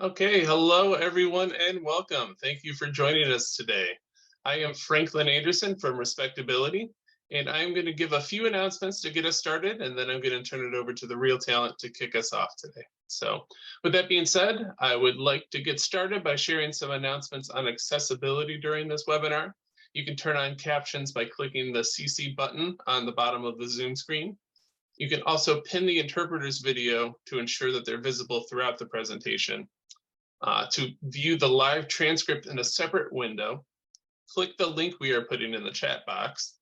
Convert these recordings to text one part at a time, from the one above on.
Okay, hello everyone and welcome. Thank you for joining us today. I am Franklin Anderson from Respectability, and I'm going to give a few announcements to get us started, and then I'm going to turn it over to the real talent to kick us off today. So, with that being said, I would like to get started by sharing some announcements on accessibility during this webinar. You can turn on captions by clicking the CC button on the bottom of the Zoom screen. You can also pin the interpreter's video to ensure that they're visible throughout the presentation. To view the live transcript in a separate window, click the link we are putting in the chat box.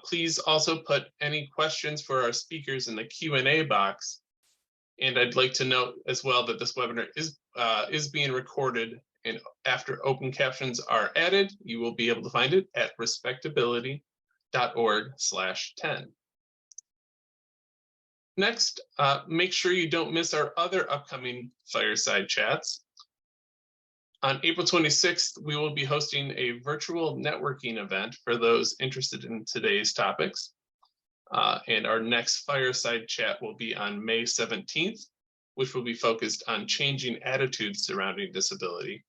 Please also put any questions for our speakers in the Q&A box. And I'd like to note as well that this webinar is being recorded, and after open captions are added, you will be able to find it at respectability.org/10. Next, make sure you don't miss our other upcoming Fireside chats. On April 26th, we will be hosting a virtual networking event for those interested in today's topics. And our next Fireside chat will be on May 17th, which will be focused on changing attitudes surrounding disability,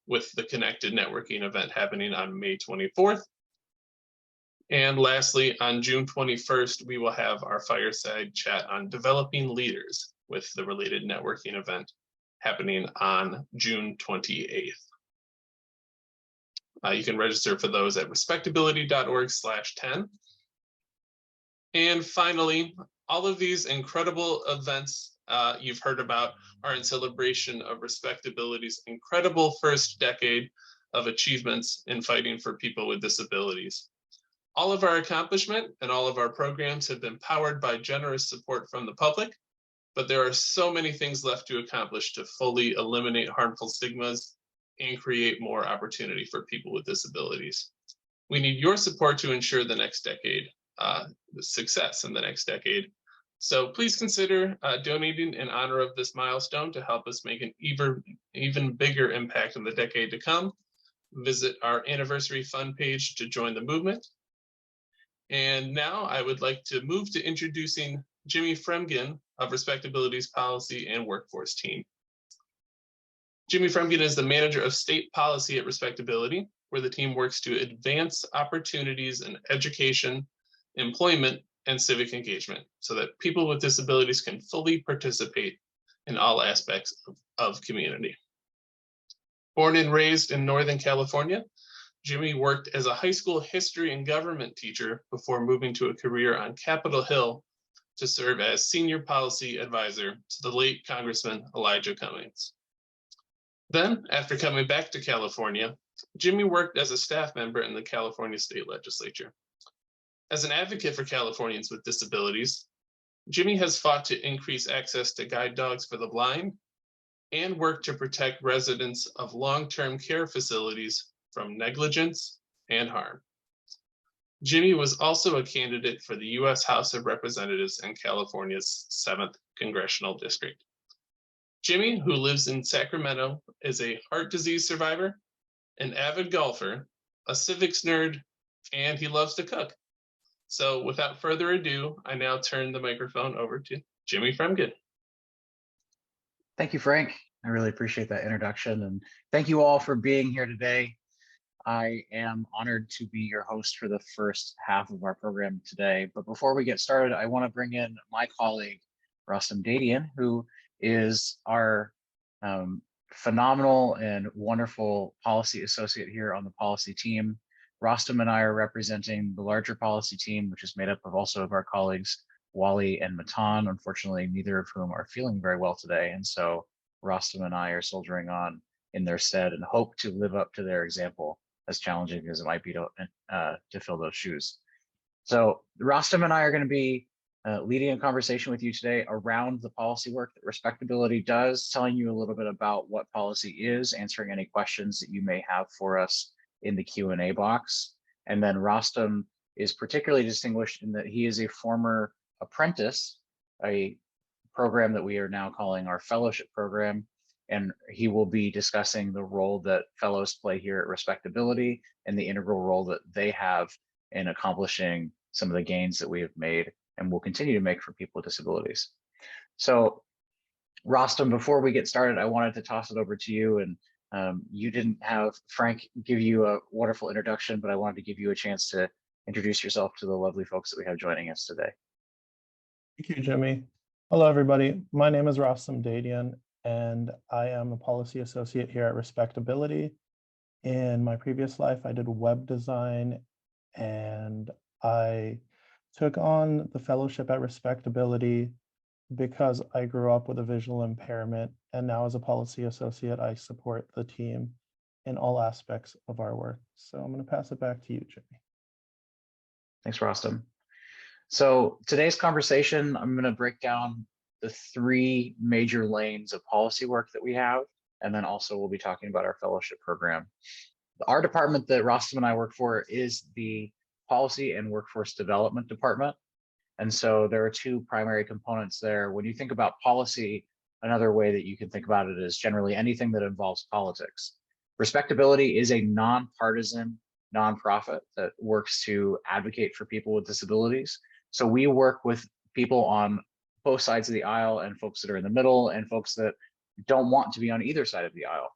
with the Connected Networking event happening on May 24th. And lastly, on June 21st, we will have our Fireside chat on developing leaders, with the related networking event happening on June 28th. You can register for those at respectability.org/10. And finally, all of these incredible events you've heard about are in celebration of Respectability's incredible first decade of achievements in fighting for people with disabilities. All of our accomplishment and all of our programs have been powered by generous support from the public, but there are so many things left to accomplish to fully eliminate harmful stigmas and create more opportunity for people with disabilities. We need your support to ensure the next decade, the success in the next decade. So please consider donating in honor of this milestone to help us make an even bigger impact in the decade to come. Visit our anniversary fund page to join the movement. And now I would like to move to introducing Jimmy Fremgen of Respectability's Policy and Workforce team. Jimmy Fremgen is the manager of state policy at Respectability, where the team works to advance opportunities in education, employment, and civic engagement so that people with disabilities can fully participate in all aspects of community. Born and raised in Northern California, Jimmy worked as a high school history and government teacher before moving to a career on Capitol Hill to serve as senior policy advisor to the late Congressman Elijah Cummings. Then, after coming back to California, Jimmy worked as a staff member in the California State Legislature. As an advocate for Californians with disabilities, Jimmy has fought to increase access to guide dogs for the blind and worked to protect residents of long-term care facilities from negligence and harm. Jimmy was also a candidate for the U.S. House of Representatives in California's 7th Congressional District. Jimmy, who lives in Sacramento, is a heart disease survivor, an avid golfer, a civics nerd, and he loves to cook. So without further ado, I now turn the microphone over to Jimmy Fremgen. Thank you, Frank. I really appreciate that introduction, and thank you all for being here today. I am honored to be your host for the first half of our program today. But before we get started, I want to bring in my colleague, Rastam Dadian, who is our phenomenal and wonderful policy associate here on the policy team. Rastam and I are representing the larger policy team, which is made up of also of our colleagues, Wally and Matan, unfortunately, neither of whom are feeling very well today. And so Rastam and I are soldiering on in their stead and hope to live up to their example, as challenging as it might be to fill those shoes. So Rastam and I are going to be leading a conversation with you today around the policy work that Respectability does, telling you a little bit about what policy is, answering any questions that you may have for us in the Q&A box. And then Rastam is particularly distinguished in that he is a former apprentice, a program that we are now calling our fellowship program. And he will be discussing the role that fellows play here at Respectability and the integral role that they have in accomplishing some of the gains that we have made and will continue to make for people with disabilities. So Rostam, before we get started, I wanted to toss it over to you. And you didn't have Frank give you a wonderful introduction, but I wanted to give you a chance to introduce yourself to the lovely folks that we have joining us today. Thank you, Jimmy. Hello, everybody. My name is Rostam Dadian, and I am a policy associate here at Respectability. In my previous life, I did web design, and I took on the fellowship at Respectability because I grew up with a visual impairment. And now as a policy associate, I support the team in all aspects of our work. So I'm going to pass it back to you, Jimmy. Thanks, Rostam. So today's conversation, I'm going to break down the three major lanes of policy work that we have. And then also we'll be talking about our fellowship program. Our department that Rostam and I work for is the Policy and Workforce Development Department. And so there are two primary components there. When you think about policy, another way that you can think about it is generally anything that involves politics. Respectability is a nonpartisan nonprofit that works to advocate for people with disabilities. So we work with people on both sides of the aisle and folks that are in the middle and folks that don't want to be on either side of the aisle.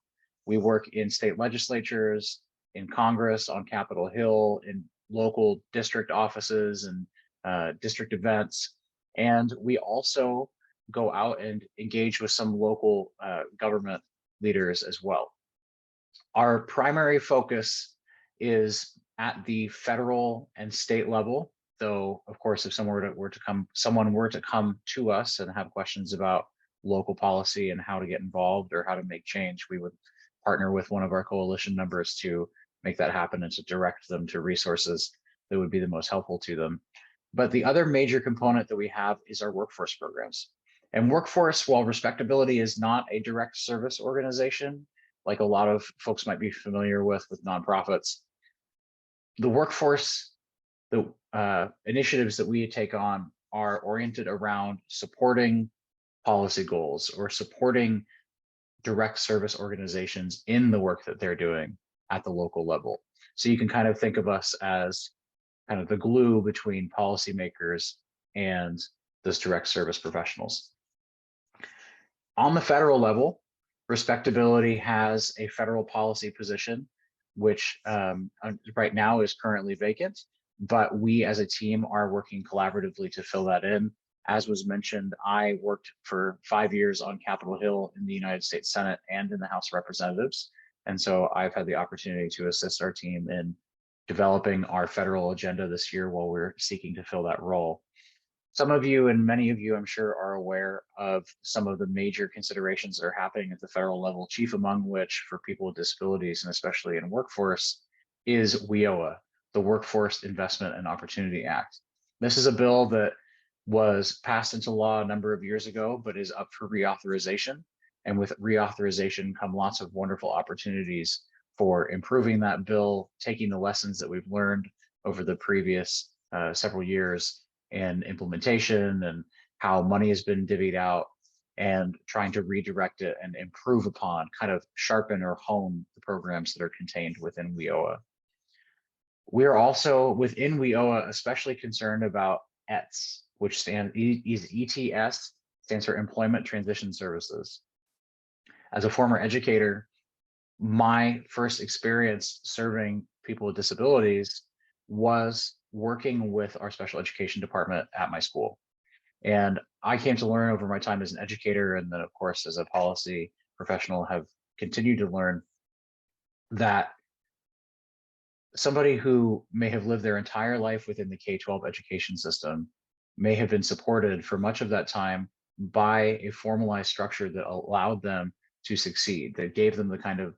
We work in state legislatures, in Congress, on Capitol Hill, in local district offices and district events. And we also go out and engage with some local government leaders as well. Our primary focus is at the federal and state level, though, of course, if someone were to come to us and have questions about local policy and how to get involved or how to make change, we would partner with one of our coalition members to make that happen and to direct them to resources that would be the most helpful to them. But the other major component that we have is our workforce programs. And workforce, while Respectability is not a direct service organization, like a lot of folks might be familiar with nonprofits, the workforce, the initiatives that we take on are oriented around supporting policy goals or supporting direct service organizations in the work that they're doing at the local level. So you can kind of think of us as kind of the glue between policymakers and those direct service professionals. On the federal level, Respectability has a federal policy position, which right now is currently vacant, but we as a team are working collaboratively to fill that in. As was mentioned, I worked for 5 years on Capitol Hill in the United States Senate and in the House of Representatives. And so I've had the opportunity to assist our team in developing our federal agenda this year while we're seeking to fill that role. Some of you and many of you, I'm sure, are aware of some of the major considerations that are happening at the federal level, chief among which for people with disabilities and especially in workforce is WIOA, the Workforce Investment and Opportunity Act. This is a bill that was passed into law a number of years ago, but is up for reauthorization. And with reauthorization come lots of wonderful opportunities for improving that bill, taking the lessons that we've learned over the previous several years and implementation and how money has been divvied out and trying to redirect it and improve upon, kind of sharpen or hone the programs that are contained within WIOA. We are also within WIOA especially concerned about ETS, which ETS stands for Employment Transition Services. As a former educator, my first experience serving people with disabilities was working with our special education department at my school. And I came to learn over my time as an educator and then, of course, as a policy professional, have continued to learn that somebody who may have lived their entire life within the K-12 education system may have been supported for much of that time by a formalized structure that allowed them to succeed, that gave them the kind of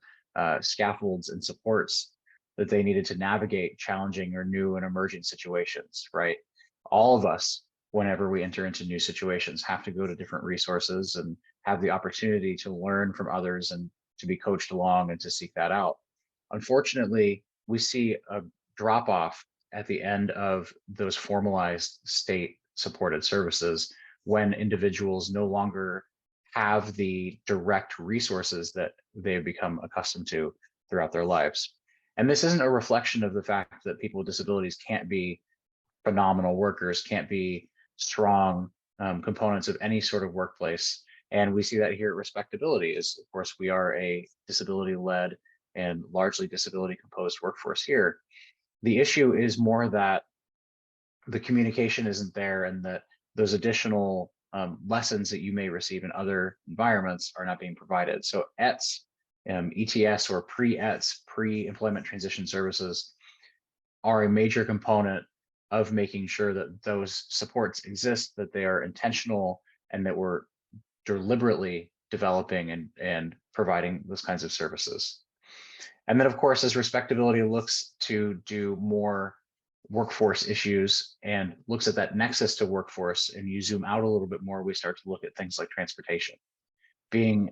scaffolds and supports that they needed to navigate challenging or new and emerging situations, right? All of us, whenever we enter into new situations, have to go to different resources and have the opportunity to learn from others and to be coached along and to seek that out. Unfortunately, we see a drop off at the end of those formalized state supported services when individuals no longer have the direct resources that they've become accustomed to throughout their lives. And this isn't a reflection of the fact that people with disabilities can't be phenomenal workers, can't be strong components of any sort of workplace. And we see that here at Respectability is, of course, we are a disability-led and largely disability-composed workforce here. The issue is more that the communication isn't there, and that those additional lessons that you may receive in other environments are not being provided. So ETS, ETS or pre-ETS, pre-employment transition services, are a major component of making sure that those supports exist, that they are intentional, and that we're deliberately developing and providing those kinds of services. And then, of course, as Respectability looks to do more workforce issues and looks at that nexus to workforce, and you zoom out a little bit more, we start to look at things like transportation. Being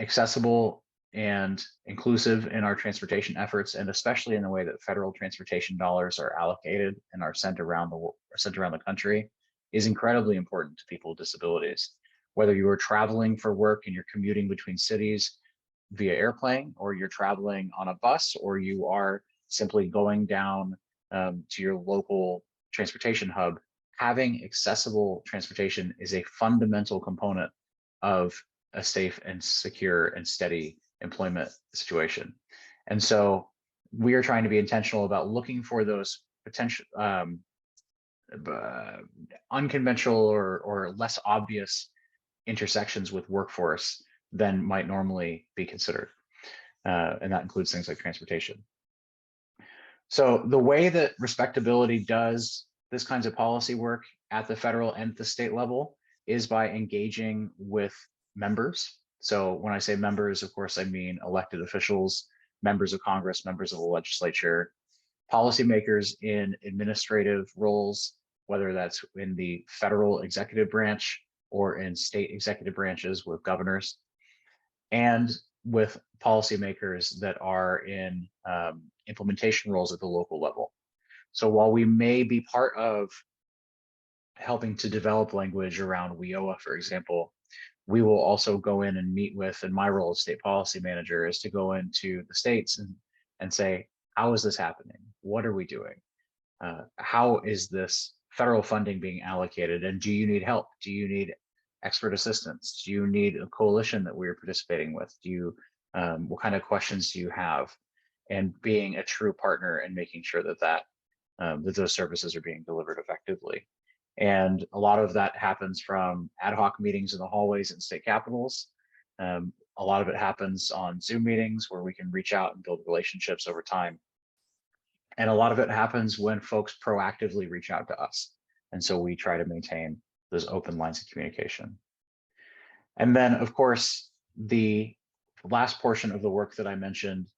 accessible and inclusive in our transportation efforts, and especially in the way that federal transportation dollars are allocated and are sent around the country, is incredibly important to people with disabilities. Whether you are traveling for work and you're commuting between cities via airplane, or you're traveling on a bus, or you are simply going down to your local transportation hub, having accessible transportation is a fundamental component of a safe and secure and steady employment situation. And so we are trying to be intentional about looking for those potential unconventional or less obvious intersections with workforce than might normally be considered. And that includes things like transportation. So the way that Respectability does this kinds of policy work at the federal and the state level is by engaging with members. So when I say members, of course, I mean elected officials, members of Congress, members of the legislature, policymakers in administrative roles, whether that's in the federal executive branch or in state executive branches with governors, and with policymakers that are in implementation roles at the local level. So while we may be part of helping to develop language around WIOA, for example, we will also go in and meet with, and my role as state policy manager is to go into the states and say, how is this happening? What are we doing? How is this federal funding being allocated? And do you need help? Do you need expert assistance? Do you need a coalition that we're participating with? Do you, what kind of questions do you have? And being a true partner and making sure that those services are being delivered effectively. And a lot of that happens from ad hoc meetings in the hallways in state capitals. A lot of it happens on Zoom meetings where we can reach out and build relationships over time. And a lot of it happens when folks proactively reach out to us. And so we try to maintain those open lines of communication. And then, of course, the last portion of the work that I mentioned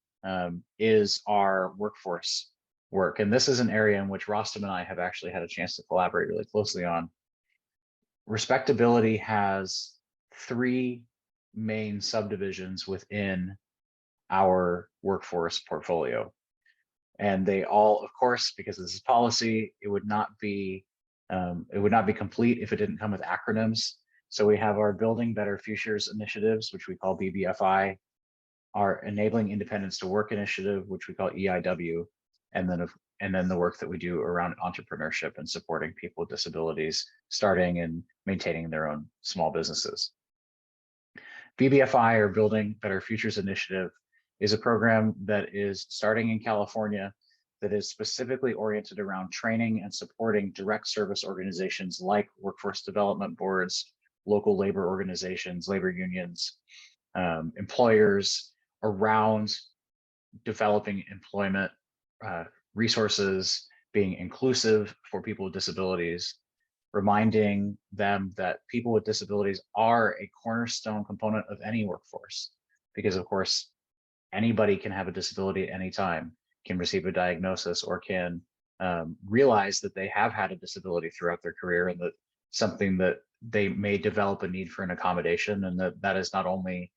is our workforce work. And this is an area in which Rostam and I have actually had a chance to collaborate really closely on. Respectability has 3 main subdivisions within our workforce portfolio. And they all, of course, because this is policy, it would not be complete if it didn't come with acronyms. So we have our Building Better Futures initiatives, which we call BBFI, our Enabling Independence to Work initiative, which we call EIW, and then the work that we do around entrepreneurship and supporting people with disabilities, starting and maintaining their own small businesses. BBFI, or Building Better Futures initiative, is a program that is starting in California that is specifically oriented around training and supporting direct service organizations like workforce development boards, local labor organizations, labor unions, employers around developing employment resources, being inclusive for people with disabilities, reminding them that people with disabilities are a cornerstone component of any workforce, because of course, anybody can have a disability at any time, can receive a diagnosis, or can realize that they have had a disability throughout their career, and that something that they may develop a need for an accommodation, and that is not only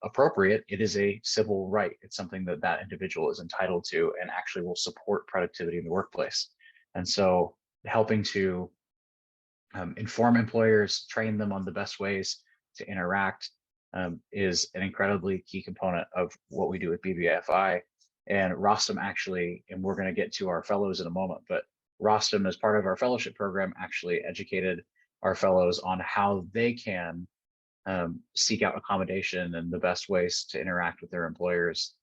appropriate, it is a civil right. It's something that that individual is entitled to and actually will support productivity in the workplace. And so helping to inform employers, train them on the best ways to interact is an incredibly key component of what we do with BBFI. And Rostam actually, and we're going to get to our fellows in a moment, but Rostam, as part of our fellowship program, actually educated our fellows on how they can seek out accommodation and the best ways to interact with their employers,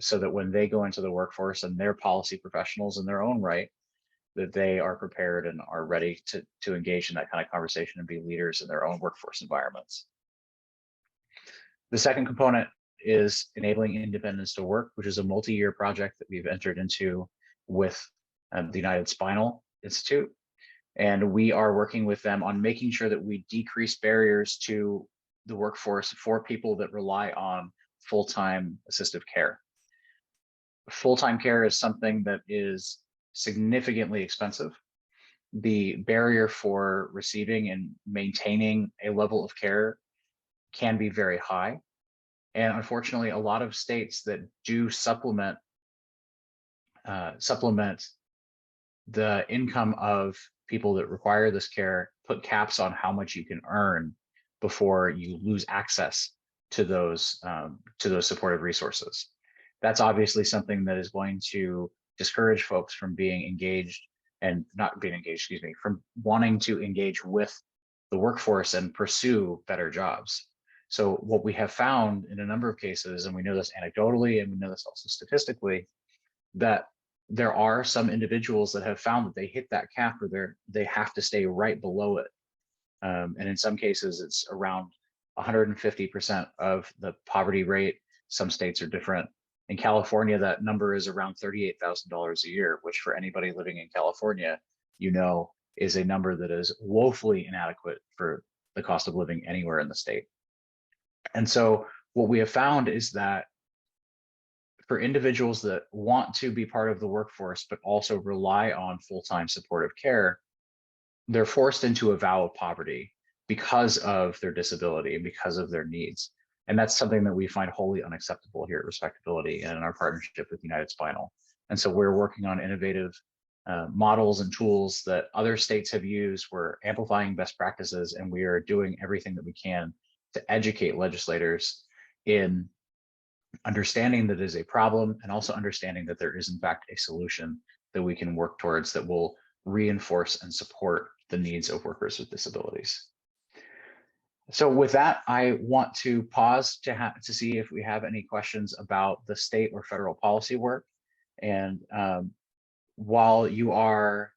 so that when they go into the workforce and they're policy professionals in their own right, that they are prepared and are ready to engage in that kind of conversation and be leaders in their own workforce environments. The second component is enabling independence to work, which is a multi-year project that we've entered into with the United Spinal Institute. And we are working with them on making sure that we decrease barriers to the workforce for people that rely on full-time assistive care. Full-time care is something that is significantly expensive. The barrier for receiving and maintaining a level of care can be very high. And unfortunately, a lot of states that do supplement the income of people that require this care put caps on how much you can earn before you lose access to those supportive resources. That's obviously something that is going to discourage folks from being engaged and not being engaged, excuse me, from wanting to engage with the workforce and pursue better jobs. So what we have found in a number of cases, and we know this anecdotally, and we know this also statistically, that there are some individuals that have found that they hit that cap or they have to stay right below it. And in some cases, it's around 150% of the poverty rate. Some states are different. In California, that number is around $38,000 a year, which for anybody living in California, is a number that is woefully inadequate for the cost of living anywhere in the state. And so what we have found is that for individuals that want to be part of the workforce, but also rely on full-time supportive care, they're forced into a vow of poverty because of their disability and because of their needs. And that's something that we find wholly unacceptable here at Respectability and in our partnership with United Spinal. And so we're working on innovative models and tools that other states have used. We're amplifying best practices, and we are doing everything that we can to educate legislators in understanding that it is a problem and also understanding that there is in fact a solution that we can work towards that will reinforce and support the needs of workers with disabilities. So with that, I want to pause to see if we have any questions about the state or federal policy work. And while you are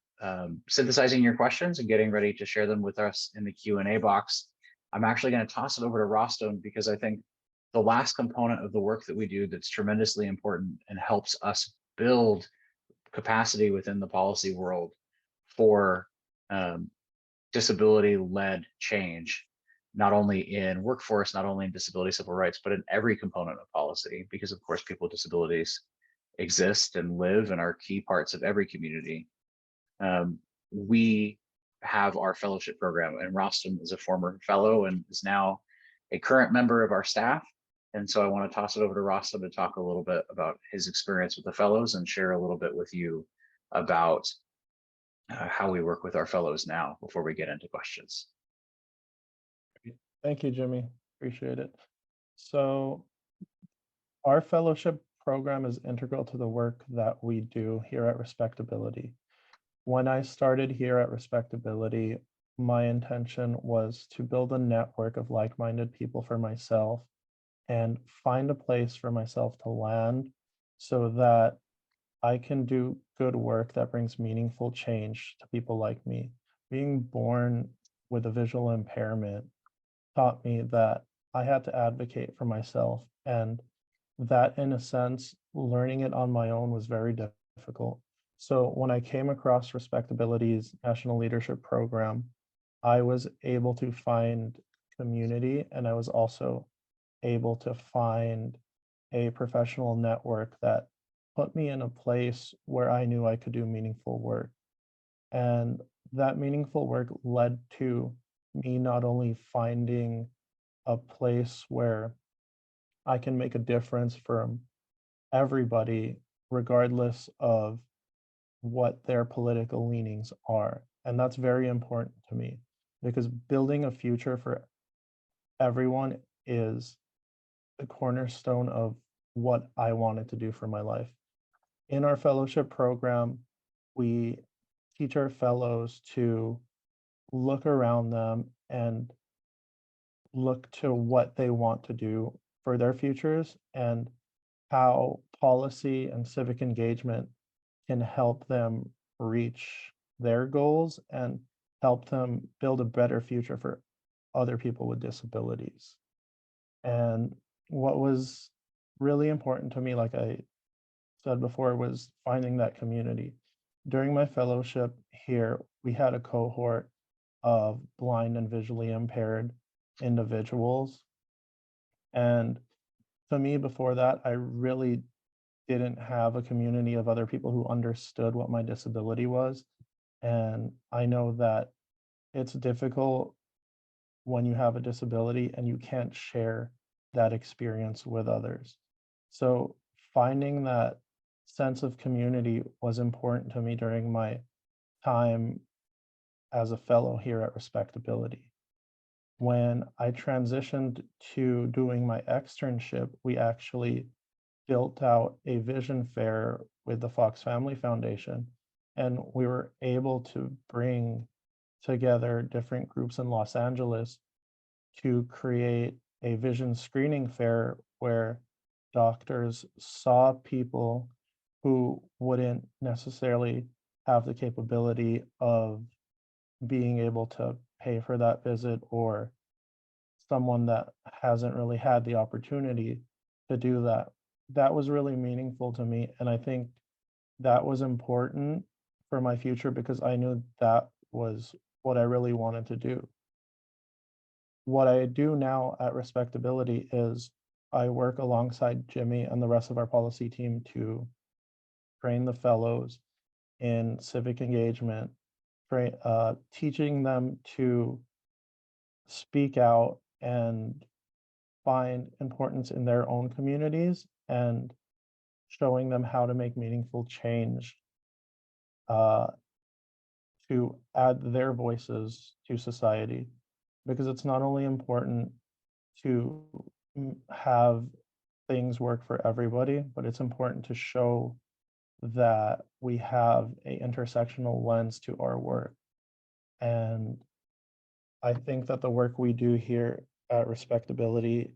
synthesizing your questions and getting ready to share them with us in the Q&A box, I'm actually going to toss it over to Rostam, because I think the last component of the work that we do that's tremendously important and helps us build capacity within the policy world for disability-led change, not only in workforce, not only in disability civil rights, but in every component of policy, because of course people with disabilities exist and live and are key parts of every community. We have our fellowship program, and Rostam is a former fellow and is now a current member of our staff. And so I want to toss it over to Rostam to talk a little bit about his experience with the fellows and share a little bit with you about how we work with our fellows now before we get into questions. Thank you, Jimmy. Appreciate it. So our fellowship program is integral to the work that we do here at Respectability. When I started here at Respectability, my intention was to build a network of like-minded people for myself and find a place for myself to land so that I can do good work that brings meaningful change to people like me. Being born with a visual impairment taught me that I had to advocate for myself, and that, in a sense, learning it on my own was very difficult. So when I came across Respectability's National Leadership Program, I was able to find community, and I was also able to find a professional network that put me in a place where I knew I could do meaningful work. And that meaningful work led to me not only finding a place where I can make a difference for everybody, regardless of what their political leanings are. And that's very important to me, because building a future for everyone is the cornerstone of what I wanted to do for my life. In our fellowship program, we teach our fellows to look around them and look to what they want to do for their futures and how policy and civic engagement can help them reach their goals and help them build a better future for other people with disabilities. And what was really important to me, like I said before, was finding that community. During my fellowship here, we had a cohort of blind and visually impaired individuals. And to me, before that, I really didn't have a community of other people who understood what my disability was. And I know that it's difficult when you have a disability and you can't share that experience with others. So finding that sense of community was important to me during my time as a fellow here at Respectability. When I transitioned to doing my externship, we actually built out a vision fair with the Fox Family Foundation, and we were able to bring together different groups in Los Angeles to create a vision screening fair where doctors saw people who wouldn't necessarily have the capability of being able to pay for that visit, or someone that hasn't really had the opportunity to do that. That was really meaningful to me. And I think that was important for my future because I knew that was what I really wanted to do. What I do now at Respectability is I work alongside Jimmy and the rest of our policy team to train the fellows in civic engagement, teaching them to speak out and find importance in their own communities and showing them how to make meaningful change uh, to add their voices to society. Because it's not only important to have things work for everybody, but it's important to show that we have a intersectional lens to our work. And I think that the work we do here at Respectability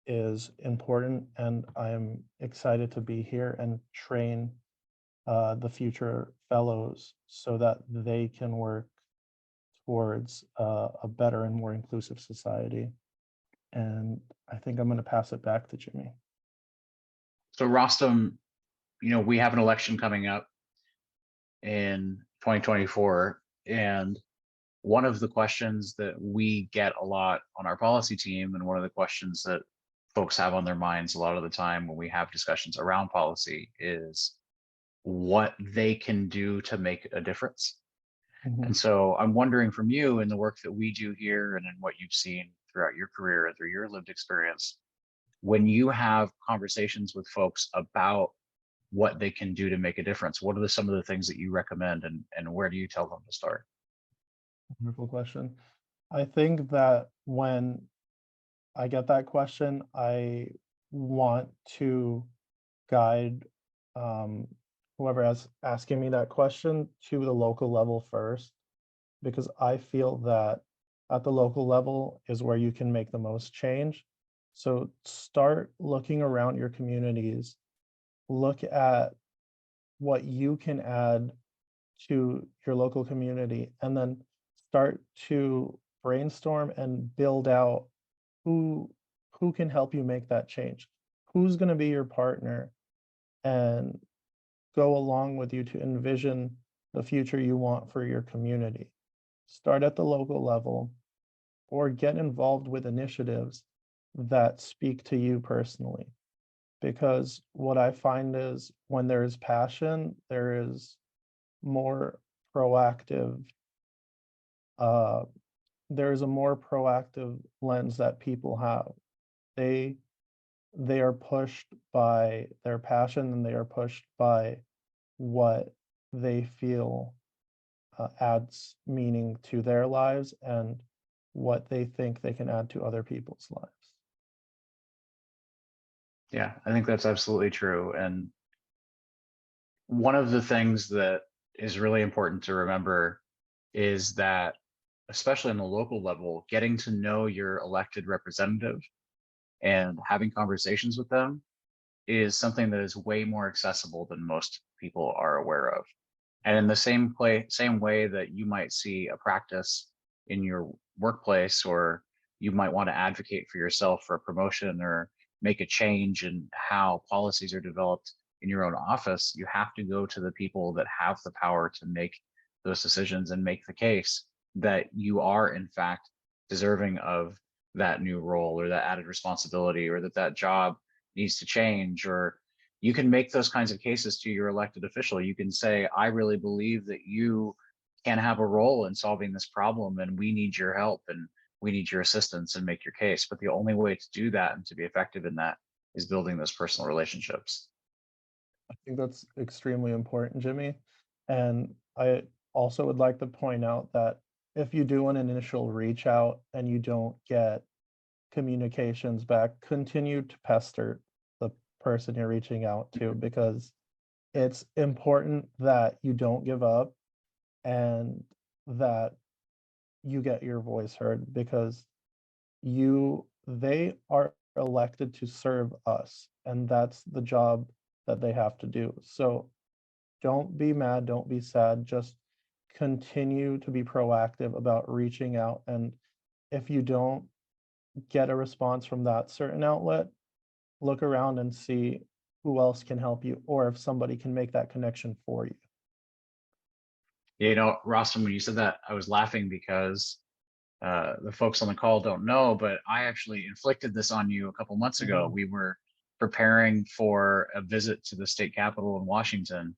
is important, and I'm excited to be here and train the future fellows so that they can work towards a better and more inclusive society. And I think I'm going to pass it back to Jimmy. So Rostam, we have an election coming up in 2024, and one of the questions that we get a lot on our policy team, and one of the questions that folks have on their minds a lot of the time when we have discussions around policy, is what they can do to make a difference. And so I'm wondering from you, in the work that we do here and in what you've seen throughout your career and through your lived experience, when you have conversations with folks about what they can do to make a difference, what are some of the things that you recommend, and where do you tell them to start? Wonderful question. I think that when I get that question, I want to guide whoever is asking me that question to the local level first, because I feel that at the local level is where you can make the most change. So start looking around your communities, look at what you can add to your local community, and then start to brainstorm and build out who can help you make that change, who's going to be your partner and go along with you to envision the future you want for your community. Start at the local level or get involved with initiatives that speak to you personally. Because what I find is when there is passion, there is more proactive, there is a more proactive lens that people have. They are pushed by their passion, and they are pushed by what they feel adds meaning to their lives and what they think they can add to other people's lives. Yeah, I think that's absolutely true. And one of the things that is really important to remember is that especially on the local level, getting to know your elected representative and having conversations with them is something that is way more accessible than most people are aware of. And in the same way that you might see a practice in your workplace, or you might want to advocate for yourself for a promotion or make a change in how policies are developed in your own office, you have to go to the people that have the power to make those decisions and make the case that you are in fact deserving of that new role or that added responsibility, or that that job needs to change. Or you can make those kinds of cases to your elected official. You can say, I really believe that you can have a role in solving this problem, and we need your help and we need your assistance, and make your case. But the only way to do that and to be effective in that is building those personal relationships. I think that's extremely important, Jimmy. And I also would like to point out that if you do an initial reach out and you don't get communications back, continue to pester the person you're reaching out to, because it's important that you don't give up and that you get your voice heard, because they are elected to serve us, and that's the job that they have to do. So don't be mad, don't be sad, just continue to be proactive about reaching out. And if you don't get a response from that certain outlet, look around and see who else can help you, or if somebody can make that connection for you. You know, Rostam, when you said that, I was laughing because the folks on the call don't know, but I actually inflicted this on you a couple months ago. Mhm. We were preparing for a visit to the state capitol in Washington.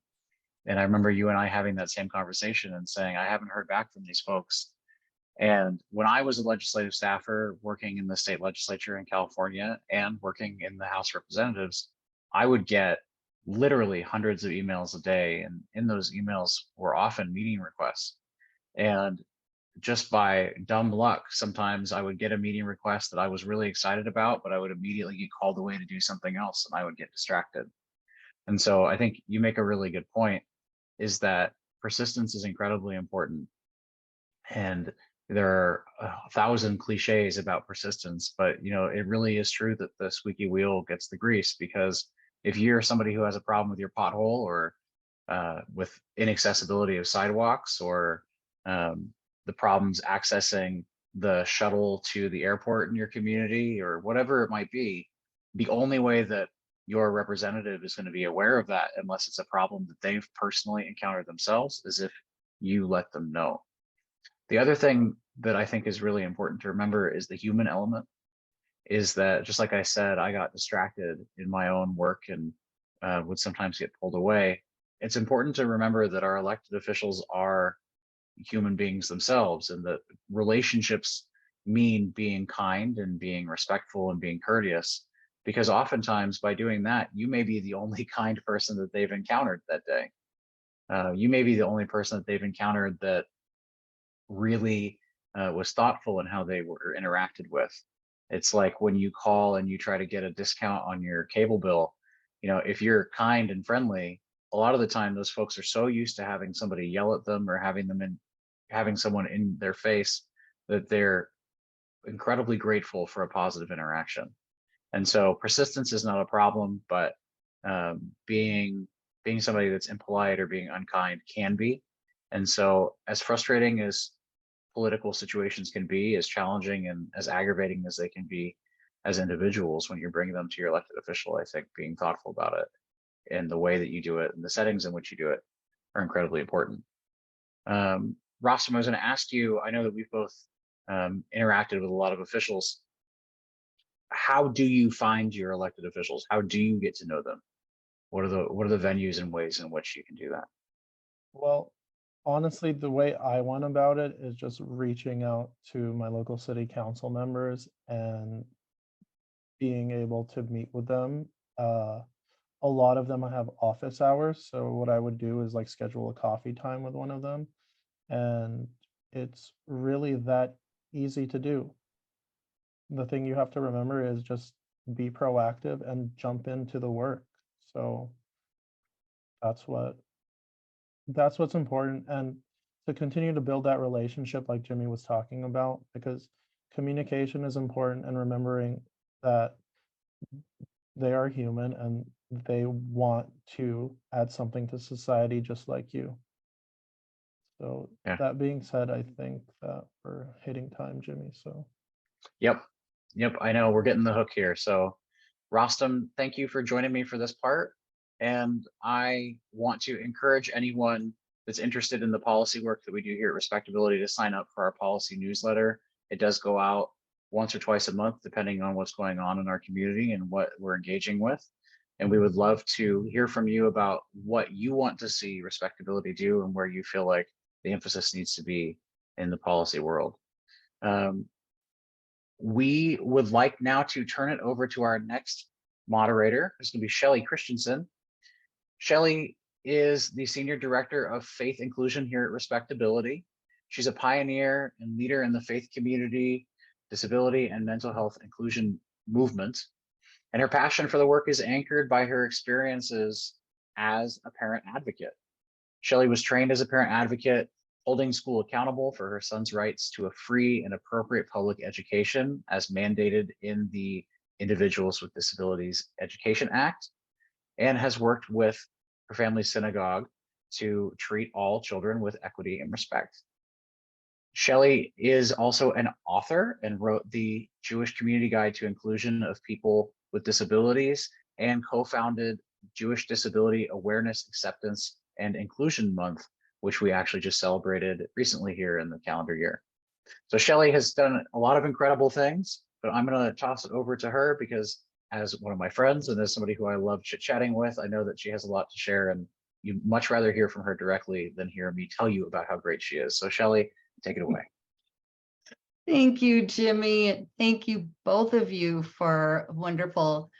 And I remember you and I having that same conversation and saying, I haven't heard back from these folks. And when I was a legislative staffer working in the state legislature in California and working in the House of Representatives, I would get literally hundreds of emails a day. And in those emails were often meeting requests. And just by dumb luck, sometimes I would get a meeting request that I was really excited about, but I would immediately get called away to do something else and I would get distracted. And so I think you make a really good point, is that persistence is incredibly important. And there are 1,000 cliches about persistence, but you know, it really is true that the squeaky wheel gets the grease. Because if you're somebody who has a problem with your pothole, or with inaccessibility of sidewalks, or the problems accessing the shuttle to the airport in your community, or whatever it might be, the only way that your representative is going to be aware of that, unless it's a problem that they've personally encountered themselves, is if you let them know. The other thing that I think is really important to remember is the human element. Is that, just like I said, I got distracted in my own work and would sometimes get pulled away. It's important to remember that our elected officials are human beings themselves, and that relationships mean being kind and being respectful and being courteous. Because oftentimes by doing that, you may be the only kind person that they've encountered that day. You may be the only person that they've encountered that really was thoughtful in how they were interacted with. It's like when you call and you try to get a discount on your cable bill, you know, if you're kind and friendly, a lot of the time those folks are so used to having somebody yell at them, or having someone in their face, that they're incredibly grateful for a positive interaction. And so persistence is not a problem, but being somebody that's impolite or being unkind can be. And so, as frustrating as political situations can be, as challenging and as aggravating as they can be as individuals, when you're bringing them to your elected official, I think being thoughtful about it and the way that you do it and the settings in which you do it are incredibly important. Rostam, I was going to ask you, I know that we've both interacted with a lot of officials. How do you find your elected officials? How do you get to know them? What are the venues and ways in which you can do that? Well, honestly, the way I went about it is just reaching out to my local city council members and being able to meet with them. A lot of them I have office hours, so what I would do is like schedule a coffee time with one of them, and it's really that easy to do. The thing you have to remember is just be proactive and jump into the work. So that's what that's what's important. And to continue to build that relationship like Jimmy was talking about, because communication is important, and remembering that they are human and they want to add something to society just like you. So Yeah. that being said, I think that we're hitting time, Jimmy. So Yep. I know we're getting the hook here. So Rostam, thank you for joining me for this part. And I want to encourage anyone that's interested in the policy work that we do here at Respectability to sign up for our policy newsletter. It does go out once or twice a month, depending on what's going on in our community and what we're engaging with. And we would love to hear from you about what you want to see Respectability do and where you feel like the emphasis needs to be in the policy world. We would like now to turn it over to our next moderator. It's going to be Shelly Christensen. Shelly is the Senior Director of Faith Inclusion here at Respectability. She's a pioneer and leader in the faith community, disability, and mental health inclusion movement. And her passion for the work is anchored by her experiences as a parent advocate. Shelly was trained as a parent advocate, holding school accountable for her son's rights to a free and appropriate public education as mandated in the Individuals with Disabilities Education Act, and has worked with her family's synagogue to treat all children with equity and respect. Shelly is also an author and wrote the Jewish Community Guide to Inclusion of People with Disabilities and co-founded Jewish Disability Awareness, Acceptance, and Inclusion Month, which we actually just celebrated recently here in the calendar year. So Shelly has done a lot of incredible things, but I'm going to toss it over to her because as one of my friends and as somebody who I love chit-chatting with, I know that she has a lot to share, and you'd much rather hear from her directly than hear me tell you about how great she is. So Shelly, take it away. Thank you, Jimmy. Thank you, both of you, for a wonderful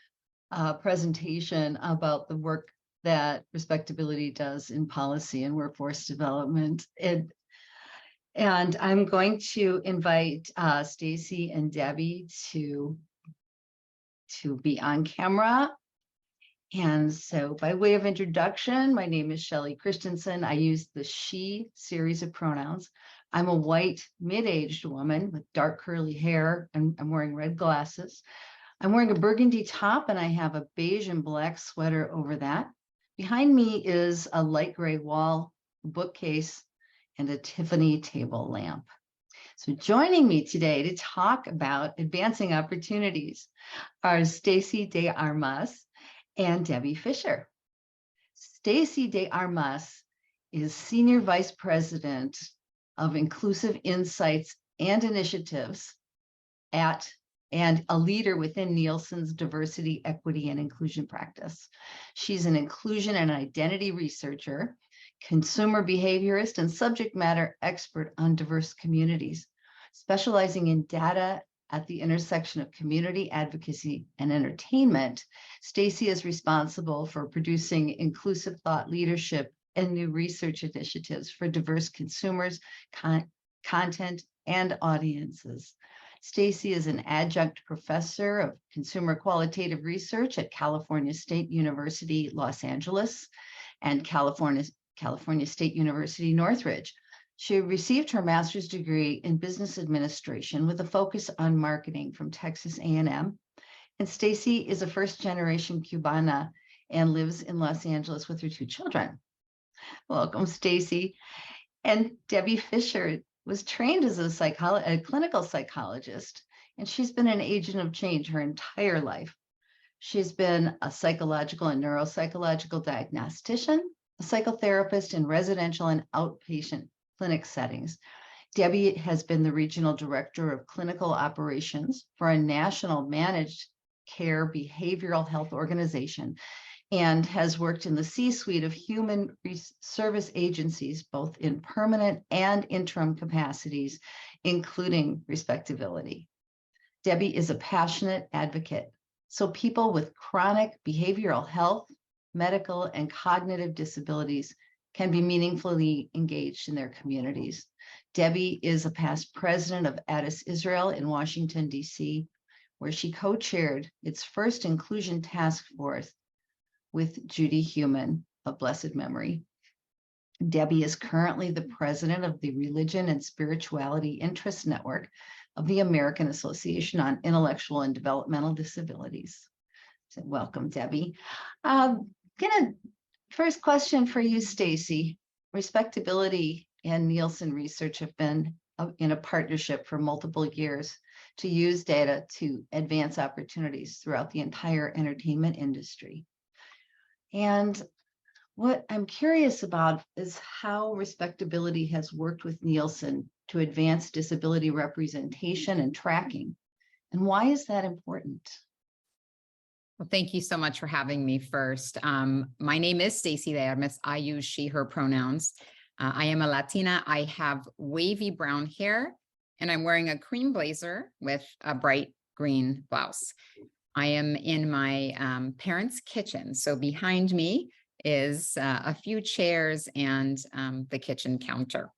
presentation about the work that Respectability does in policy and workforce development. And I'm going to invite Stacy and Debbie to be on camera. And so by way of introduction, my name is Shelly Christensen. I use the she series of pronouns. I'm a white, mid-aged woman with dark curly hair, and I'm wearing red glasses. I'm wearing a burgundy top, and I have a beige and black sweater over that. Behind me is a light gray wall, bookcase, and a Tiffany table lamp. So joining me today to talk about advancing opportunities are Stacy De Armas and Debbie Fisher. Stacy De Armas is Senior Vice President of Inclusive Insights and Initiatives and a leader within Nielsen's Diversity, Equity, and Inclusion practice. She's an inclusion and identity researcher, consumer behaviorist, and subject matter expert on diverse communities, specializing in data at the intersection of community advocacy and entertainment. Stacy is responsible for producing inclusive thought leadership and new research initiatives for diverse consumers, content, and audiences. Stacy is an adjunct professor of consumer qualitative research at California State University, Los Angeles, and California State University, Northridge. She received her master's degree in business administration with a focus on marketing from Texas A&M. And Stacy is a first-generation Cubana and lives in Los Angeles with her 2 children. Welcome, Stacy. And Debbie Fisher was trained as a clinical psychologist, and she's been an agent of change her entire life. She's been a psychological and neuropsychological diagnostician, a psychotherapist in residential and outpatient clinic settings. Debbie has been the regional director of clinical operations for a national managed care behavioral health organization and has worked in the C-suite of human service agencies, both in permanent and interim capacities, including Respectability. Debbie is a passionate advocate, so people with chronic behavioral health, medical, and cognitive disabilities can be meaningfully engaged in their communities. Debbie is a past president of Addis Israel in Washington, D.C., where she co-chaired its first inclusion task force with Judy Heumann of blessed memory. Debbie is currently the president of the Religion and Spirituality Interest Network of the American Association on Intellectual and Developmental Disabilities. So welcome, Debbie. First question for you, Stacy. Respectability and Nielsen Research have been in a partnership for multiple years to use data to advance opportunities throughout the entire entertainment industry. And what I'm curious about is how Respectability has worked with Nielsen to advance disability representation and tracking. And why is that important? Well, thank you so much for having me first. My name is Stacy de Armas. I use she, her pronouns. I am a Latina. I have wavy brown hair, and I'm wearing a cream blazer with a bright green blouse. I am in my parents' kitchen. So behind me is a few chairs and the kitchen counter.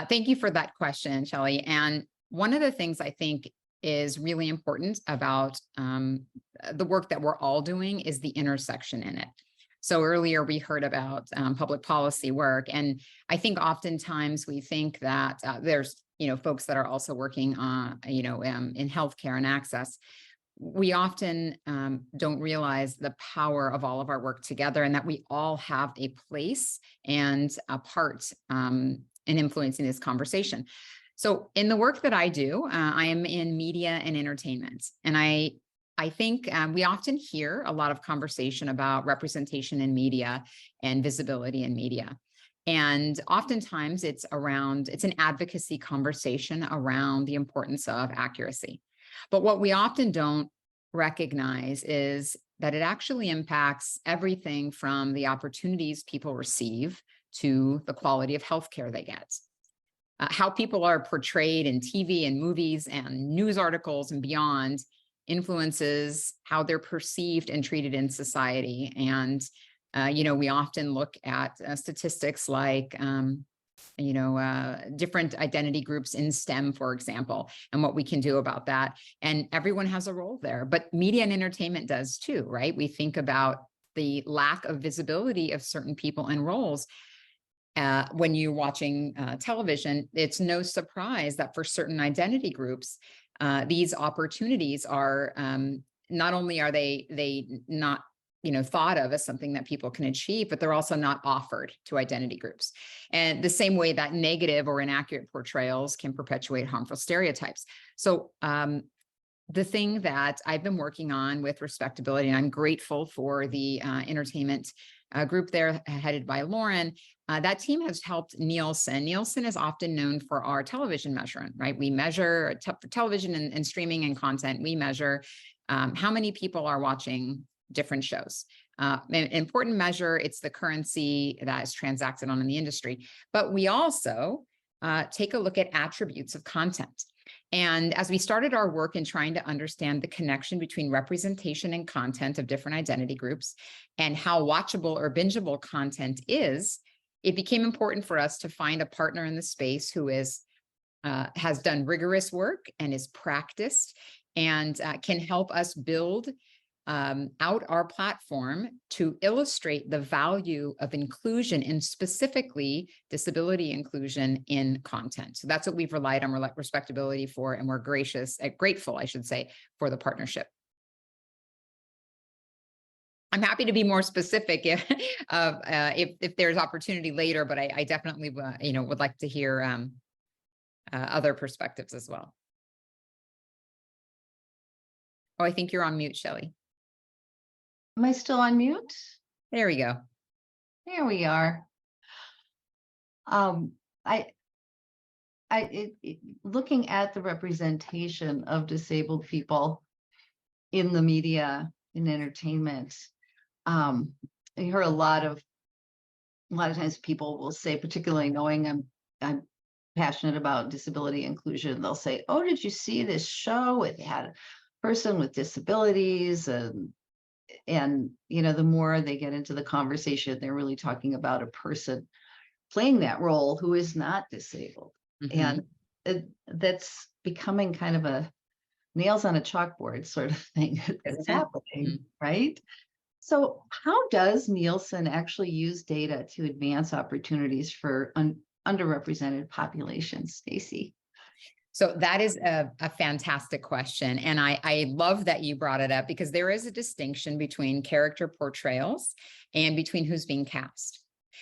Thank you for that question, Shelley. And one of the things I think is really important about the work that we're all doing is the intersection in it. So earlier we heard about public policy work, and I think oftentimes we think that there's folks that are also working on in healthcare and access. We often don't realize the power of all of our work together, and that we all have a place and a part in influencing this conversation. So in the work that I do, I am in media and entertainment. And I think we often hear a lot of conversation about representation in media and visibility in media. And oftentimes it's an advocacy conversation around the importance of accuracy. But what we often don't recognize is that it actually impacts everything from the opportunities people receive to the quality of healthcare they get. How people are portrayed in TV and movies and news articles and beyond influences how they're perceived and treated in society. And, we often look at statistics like, different identity groups in STEM, for example, and what we can do about that. And everyone has a role there, but media and entertainment does too, right? We think about the lack of visibility of certain people and roles. When you're watching television, it's no surprise that for certain identity groups, these opportunities are not only are they not thought of as something that people can achieve, but they're also not offered to identity groups. And the same way that negative or inaccurate portrayals can perpetuate harmful stereotypes. So the thing that I've been working on with Respectability, and I'm grateful for the entertainment group there headed by Lauren, that team has helped Nielsen. Nielsen is often known for our television measurement, right? We measure television and streaming and content. We measure how many people are watching different shows. An important measure, it's the currency that is transacted on in the industry. But we also take a look at attributes of content. And as we started our work in trying to understand the connection between representation and content of different identity groups and how watchable or bingeable content is, it became important for us to find a partner in the space who has done rigorous work and is practiced and can help us build out our platform to illustrate the value of inclusion, and specifically disability inclusion in content. So that's what we've relied on Respectability for, and we're grateful, I should say, for the partnership. I'm happy to be more specific if there's opportunity later, but I definitely would like to hear other perspectives as well. Oh, I think you're on mute, Shelley. Am I still on mute? There we go. There we are. Looking at the representation of disabled people in the media, in entertainment, I hear a lot of times people will say, particularly knowing I'm passionate about disability inclusion, they'll say, "Oh, did you see this show? It had a person with disabilities," and the more they get into the conversation, they're really talking about a person playing that role who is not disabled. Mm-hmm. And that's becoming kind of a nails on a chalkboard sort of thing that's happening, right? So how does Nielsen actually use data to advance opportunities for underrepresented populations, Stacy? So that is a fantastic question. And I love that you brought it up, because there is a distinction between character portrayals and between who's being cast.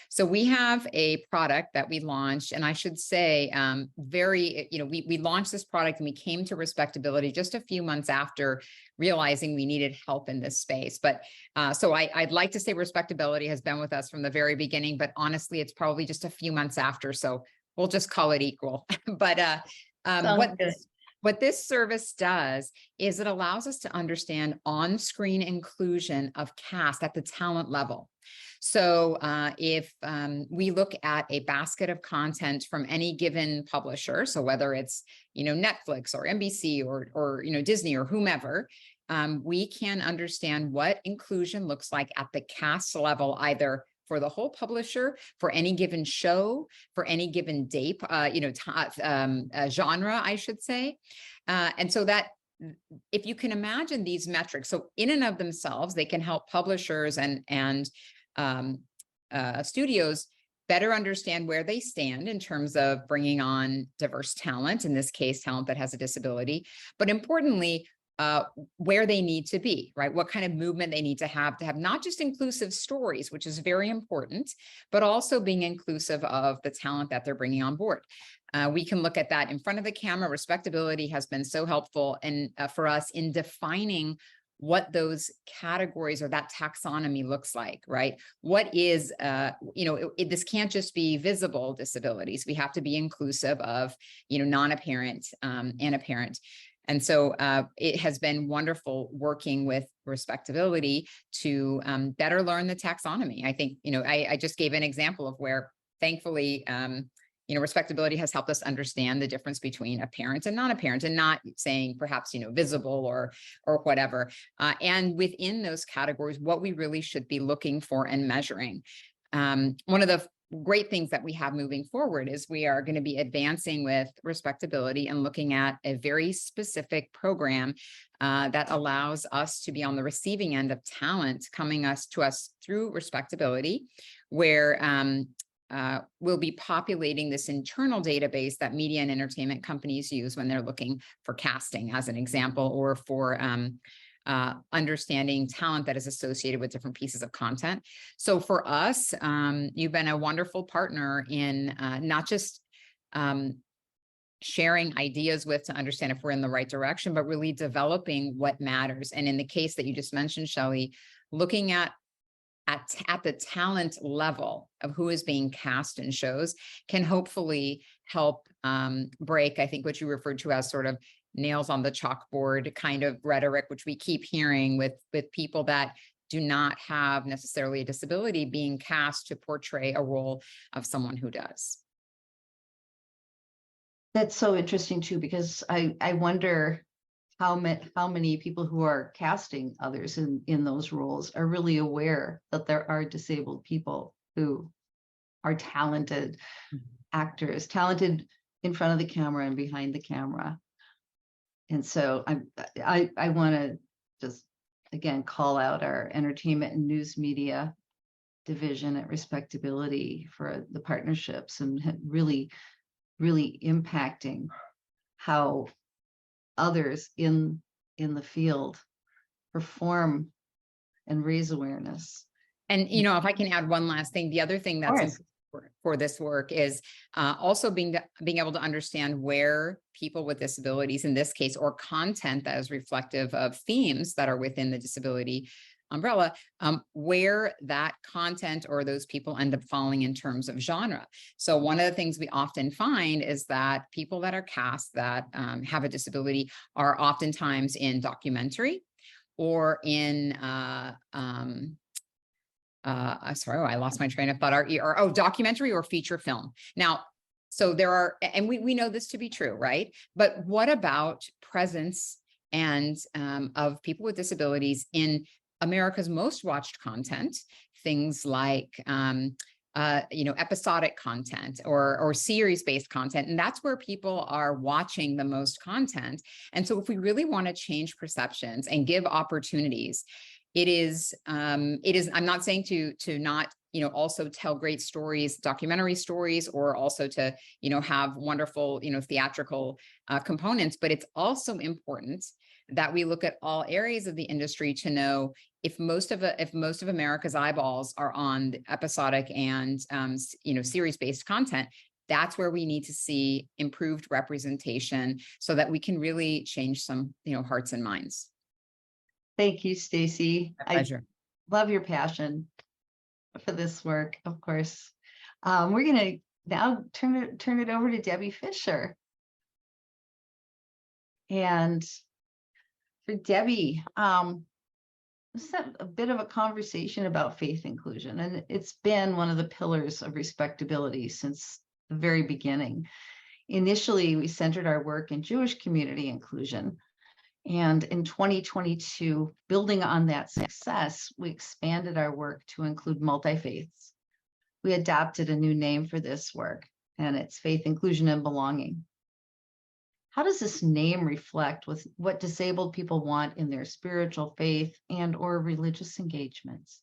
So we have a product that we launched, and I should say, we launched this product and we came to Respectability just a few months after realizing we needed help in this space. But so I'd like to say Respectability has been with us from the very beginning, but honestly, it's probably just a few months after. So we'll just call it equal. But what this service does is it allows us to understand on-screen inclusion of cast at the talent level. So if we look at a basket of content from any given publisher, so whether it's, Netflix or NBC or Disney or whomever, we can understand what inclusion looks like at the cast level, either for the whole publisher, for any given show, for any given day, genre, I should say. And so that, if you can imagine these metrics, so in and of themselves, they can help publishers and studios better understand where they stand in terms of bringing on diverse talent, in this case, talent that has a disability, but importantly, where they need to be, right? What kind of movement they need to have not just inclusive stories, which is very important, but also being inclusive of the talent that they're bringing on board. We can look at that in front of the camera. Respectability has been so helpful and for us in defining what those categories or that taxonomy looks like, right? What is, this can't just be visible disabilities. We have to be inclusive of, non-apparent and apparent. And so it has been wonderful working with Respectability to better learn the taxonomy. I think, I just gave an example of where, thankfully, Respectability has helped us understand the difference between apparent and non-apparent, and not saying perhaps, visible or whatever. And within those categories, what we really should be looking for and measuring. One of the great things that we have moving forward is we are going to be advancing with Respectability and looking at a very specific program that allows us to be on the receiving end of talent coming to us through Respectability, where we'll be populating this internal database that media and entertainment companies use when they're looking for casting, as an example, or for understanding talent that is associated with different pieces of content. So for us, you've been a wonderful partner in not just sharing ideas to understand if we're in the right direction, but really developing what matters. And in the case that you just mentioned, Shelley, looking at the talent level of who is being cast in shows can hopefully help break, I think, what you referred to as sort of nails on the chalkboard kind of rhetoric, which we keep hearing with people that do not have necessarily a disability being cast to portray a role of someone who does. That's so interesting too, because I wonder how many people who are casting others in those roles are really aware that there are disabled people who are talented actors, talented in front of the camera and behind the camera. And so I want to just, again, call out our entertainment and news media division at Respectability for the partnerships and really, really impacting how others in the field perform and raise awareness. And, if I can add one last thing, the other thing that's important for this work is also being able to understand where people with disabilities, in this case, or content that is reflective of themes that are within the disability umbrella, where that content or those people end up falling in terms of genre. So one of the things we often find is that people that are cast that have a disability are oftentimes in documentary or in sorry, I lost my train of thought. Documentary or feature film. Now, so there are, and we know this to be true, right? But what about presence and of people with disabilities in America's most watched content, things like episodic content or series-based content, and that's where people are watching the most content. And so if we really want to change perceptions and give opportunities, it is, I'm not saying to not, also tell great stories, documentary stories, or also to, have wonderful, theatrical components, but it's also important that we look at all areas of the industry to know if most of America's eyeballs are on the episodic and, series-based content. That's where we need to see improved representation so that we can really change some, hearts and minds. Thank you, Stacy. My pleasure. I love your passion for this work, of course. We're going to now turn it over to Debbie Fisher. And for Debbie, let's have a bit of a conversation about faith inclusion. And it's been one of the pillars of respectability since the very beginning. Initially, we centered our work in Jewish community inclusion. And in 2022, building on that success, we expanded our work to include multi-faiths. We adopted a new name for this work, and it's Faith, Inclusion, and Belonging. How does this name reflect with what disabled people want in their spiritual faith and or religious engagements?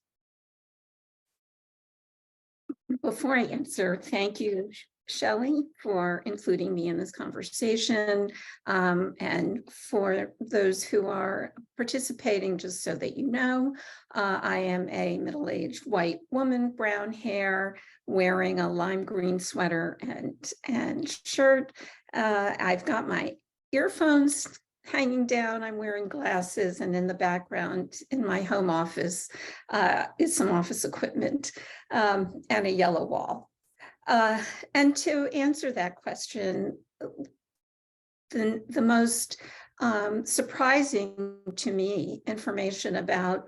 Before I answer, thank you, Shelley, for including me in this conversation, and for those who are participating, just so that you know, I am a middle-aged white woman, brown hair, wearing a lime green sweater and shirt. I've got my earphones hanging down, I'm wearing glasses, and in the background in my home office is some office equipment and a yellow wall. And to answer that question, the most surprising to me information about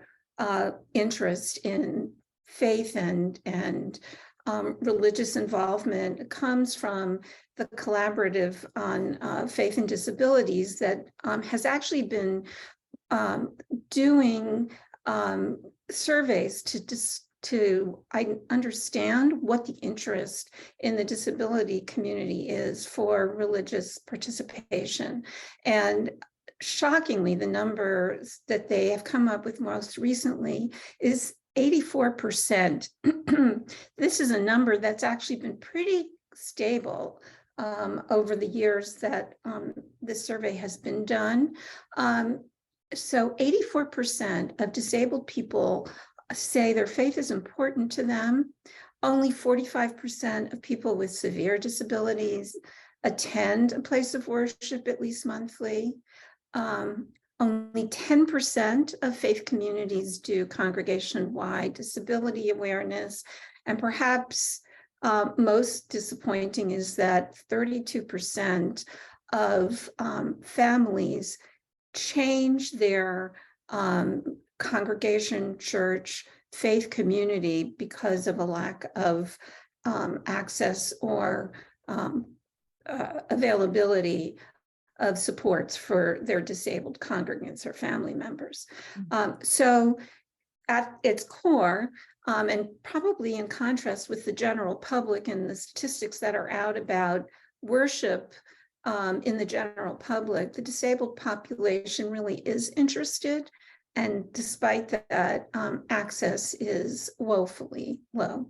interest in faith and religious involvement comes from the collaborative on faith and disabilities that has actually been doing surveys to understand what the interest in the disability community is for religious participation. And shockingly, the numbers that they have come up with most recently is 84%. This is a number that's actually been pretty stable over the years that this survey has been done. So 84% of disabled people say their faith is important to them. Only 45% of people with severe disabilities attend a place of worship at least monthly. Only 10% of faith communities do congregation-wide disability awareness. And perhaps most disappointing is that 32% of families change their congregation, church, faith community because of a lack of access or availability of supports for their disabled congregants or family members. So at its core, and probably in contrast with the general public and the statistics that are out about worship in the general public, the disabled population really is interested. And despite that, access is woefully low.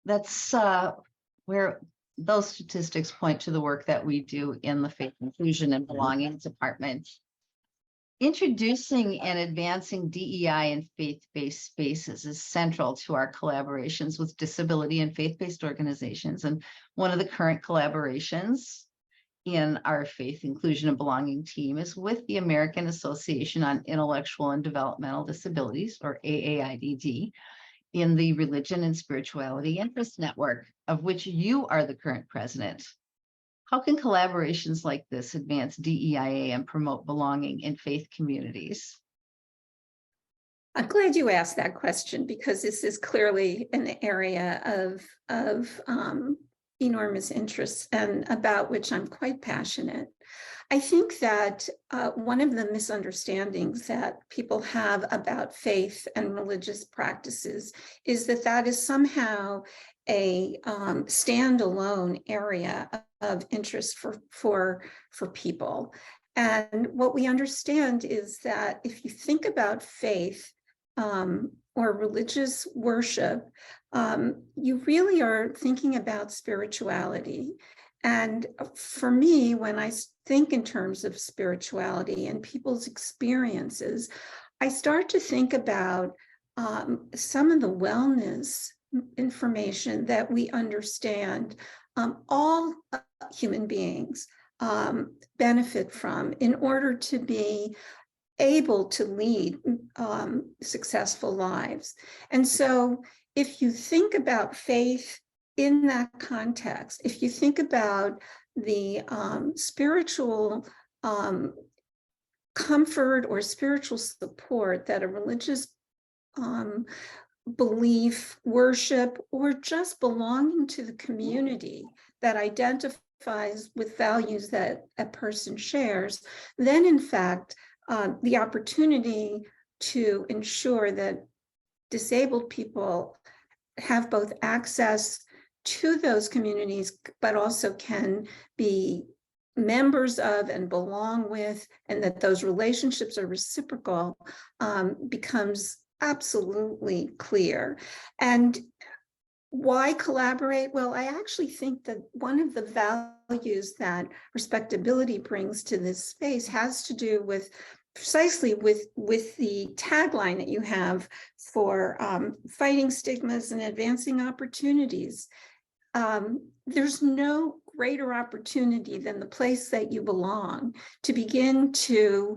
That's where those statistics point to the work that we do in the Faith, Inclusion, and Belonging Department. Introducing and advancing DEI in faith-based spaces is central to our collaborations with disability and faith-based organizations. And one of the current collaborations in our Faith, Inclusion, and Belonging team is with the American Association on Intellectual and Developmental Disabilities, or AAIDD, in the Religion and Spirituality Interest Network, of which you are the current president. How can collaborations like this advance DEIA and promote belonging in faith communities? I'm glad you asked that question, because this is clearly an area of enormous interest and about which I'm quite passionate. I think that one of the misunderstandings that people have about faith and religious practices is that that is somehow a standalone area of interest for people. And what we understand is that if you think about faith or religious worship, you really are thinking about spirituality. And for me, when I think in terms of spirituality and people's experiences, I start to think about some of the wellness information that we understand all human beings benefit from in order to be able to lead successful lives. And so if you think about faith in that context, if you think about the spiritual comfort or spiritual support that a religious belief, worship, or just belonging to the community that identifies with values that a person shares, then in fact, the opportunity to ensure that disabled people have both access to those communities, but also can be members of and belong with, and that those relationships are reciprocal, becomes absolutely clear. And why collaborate? Well, I actually think that one of the values that respectability brings to this space has to do with precisely with the tagline that you have for fighting stigmas and advancing opportunities. There's no greater opportunity than the place that you belong to begin to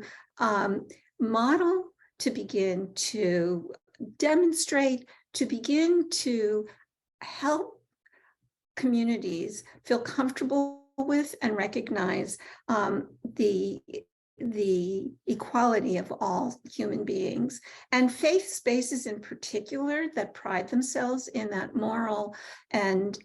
model, to begin to demonstrate, to begin to help communities feel comfortable with and recognize the equality of all human beings. And faith spaces in particular that pride themselves in that moral and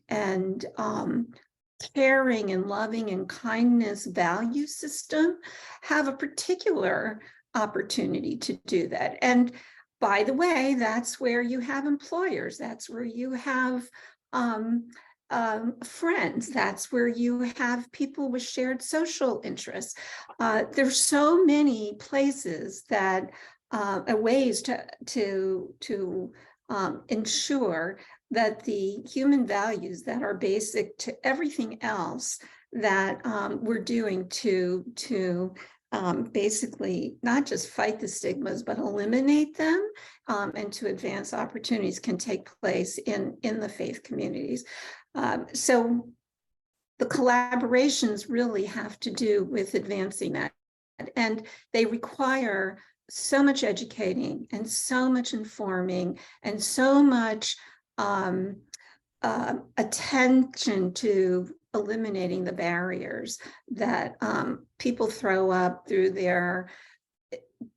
caring and loving and kindness value system have a particular opportunity to do that. And by the way, that's where you have employers, that's where you have friends, that's where you have people with shared social interests. There's so many places that ways to ensure that the human values that are basic to everything else that we're doing to basically not just fight the stigmas, but eliminate them and to advance opportunities can take place in the faith communities. So the collaborations really have to do with advancing that. And they require so much educating and so much informing and so much attention to eliminating the barriers that people throw up through their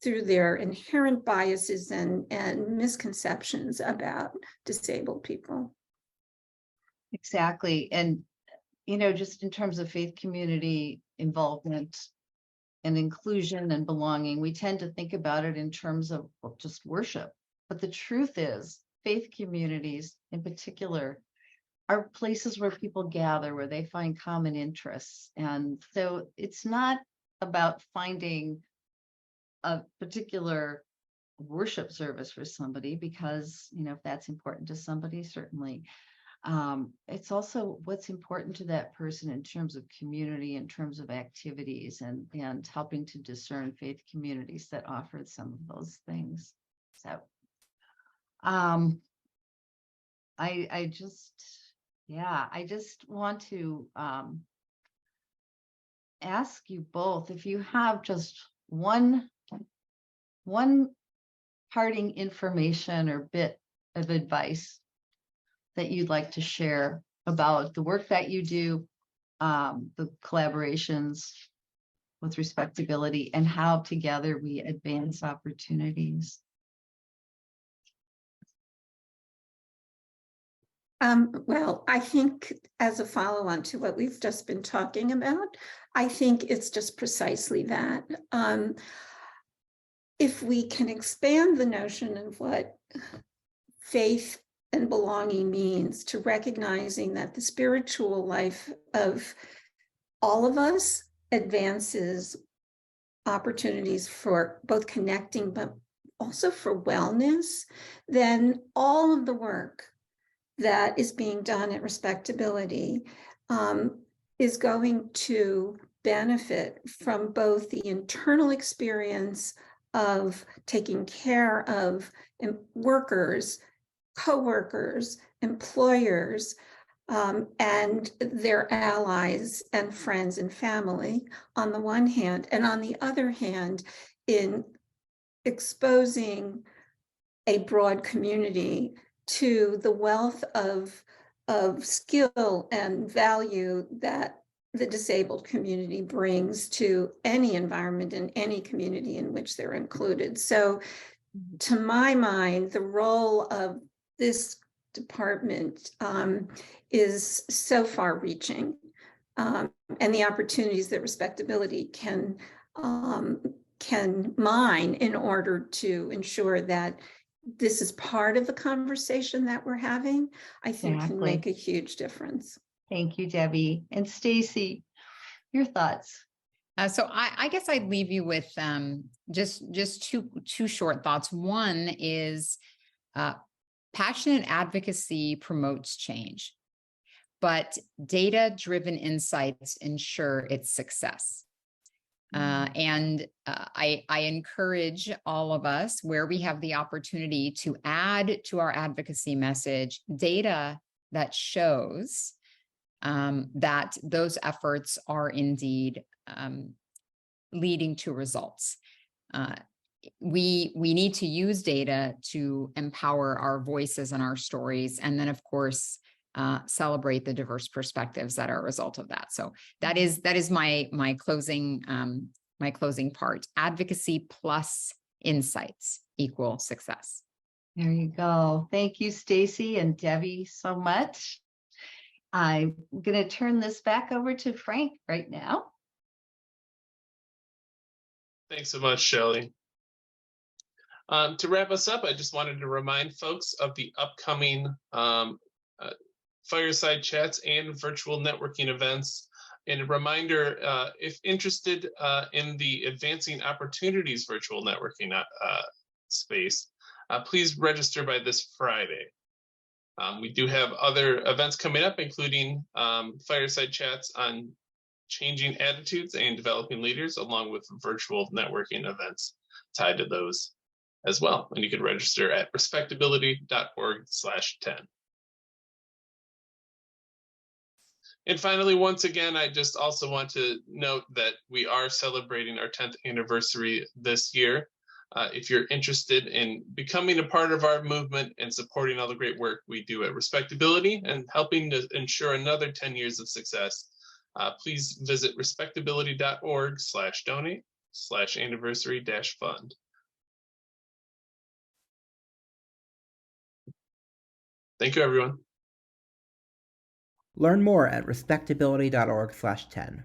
inherent biases and misconceptions about disabled people. Exactly. And, just in terms of faith community involvement and inclusion and belonging, we tend to think about it in terms of just worship. But the truth is, faith communities in particular are places where people gather, where they find common interests. And so it's not about finding a particular worship service for somebody, because, if that's important to somebody, certainly. It's also what's important to that person in terms of community, in terms of activities, and helping to discern faith communities that offer some of those things. So I just want to ask you both if you have just one parting information or bit of advice that you'd like to share about the work that you do, the collaborations with respectability, and how together we advance opportunities. Well, I think as a follow-on to what we've just been talking about, I think it's just precisely that. If we can expand the notion of what faith and belonging means to recognizing that the spiritual life of all of us advances opportunities for both connecting, but also for wellness, then all of the work that is being done at Respectability is going to benefit from both the internal experience of taking care of workers, co-workers, employers, and their allies and friends and family on the one hand, and on the other hand, in exposing a broad community to the wealth of skill and value that the disabled community brings to any environment and any community in which they're included. So to my mind, the role of this department is so far reaching, and the opportunities that Respectability can mine in order to ensure that this is part of the conversation that we're having, I think can make a huge difference. Thank you, Debbie. And Stacy, your thoughts? So I guess I'd leave you with just two short thoughts. One is passionate advocacy promotes change, but data-driven insights ensure its success. And I encourage all of us, where we have the opportunity, to add to our advocacy message data that shows that those efforts are indeed leading to results. We need to use data to empower our voices and our stories, and then, of course, celebrate the diverse perspectives that are a result of that. So that is my closing part. Advocacy plus insights equal success. There you go. Thank you, Stacy and Debbie, so much. I'm going to turn this back over to Frank right now. Thanks so much, Shelley. To wrap us up, I just wanted to remind folks of the upcoming Fireside chats and virtual networking events. And a reminder, if interested in the Advancing Opportunities virtual networking space, please register by this Friday. We do have other events coming up, including Fireside chats on changing attitudes and developing leaders, along with virtual networking events tied to those as well. And you can register at respectability.org/10. And finally, once again, I just also want to note that we are celebrating our 10th anniversary this year. If you're interested in becoming a part of our movement and supporting all the great work we do at Respectability and helping to ensure another 10 years of success, please visit respectability.org/donate/anniversary-fund. Thank you, everyone. Learn more at respectability.org/10.